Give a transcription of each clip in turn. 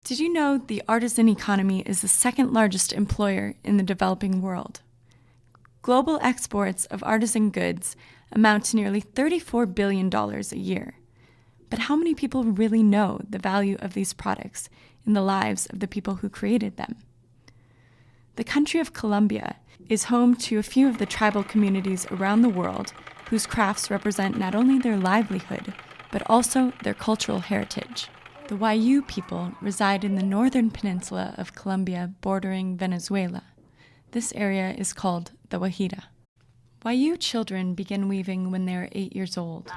Did you know the artisan economy is the second largest employer in the developing world? Global exports of artisan goods amount to nearly $34 billion a year. But how many people really know the value of these products in the lives of the people who created them? The country of Colombia is home to a few of the tribal communities around the world whose crafts represent not only their livelihood, but also their cultural heritage. The Wayuu people reside in the northern peninsula of Colombia bordering Venezuela. This area is called the Guajira. Wayuu children begin weaving when they are 8 years old.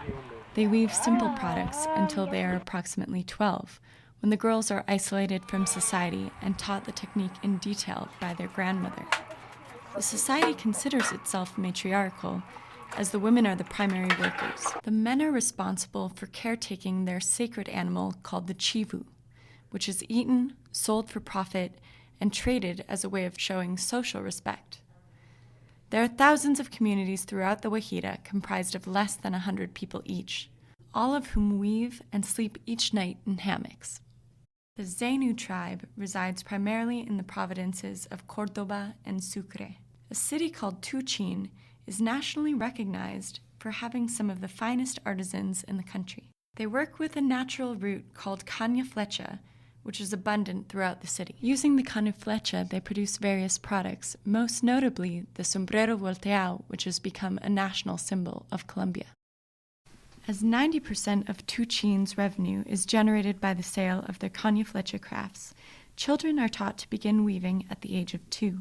They weave simple products until they are approximately 12, when the girls are isolated from society and taught the technique in detail by their grandmother. The society considers itself matriarchal, as the women are the primary workers. The men are responsible for caretaking their sacred animal called the chivu, which is eaten, sold for profit, and traded as a way of showing social respect. There are thousands of communities throughout the Guajira comprised of less than 100 people each, all of whom weave and sleep each night in hammocks. The Zenu tribe resides primarily in the provinces of Córdoba and Sucre. A city called Tuchin is nationally recognized for having some of the finest artisans in the country. They work with a natural root called caña flecha, which is abundant throughout the city. Using the caña flecha, they produce various products, most notably the sombrero volteado, which has become a national symbol of Colombia. As 90% of Tuchin's revenue is generated by the sale of their caña flecha crafts, children are taught to begin weaving at the age of 2.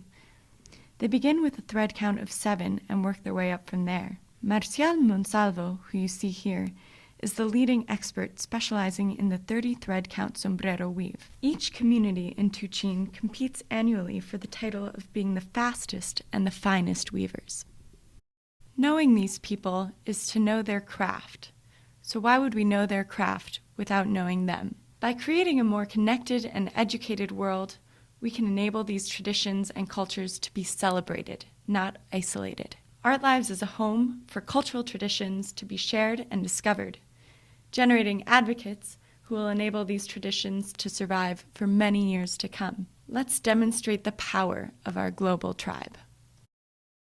They begin with a thread count of 7 and work their way up from there. Marcial Monsalvo, who you see here, is the leading expert specializing in the 30 thread count sombrero weave. Each community in Tuchin competes annually for the title of being the fastest and the finest weavers. Knowing these people is to know their craft. So why would we know their craft without knowing them? By creating a more connected and educated world, we can enable these traditions and cultures to be celebrated, not isolated. ArtLives is a home for cultural traditions to be shared and discovered, generating advocates who will enable these traditions to survive for many years to come. Let's demonstrate the power of our global tribe.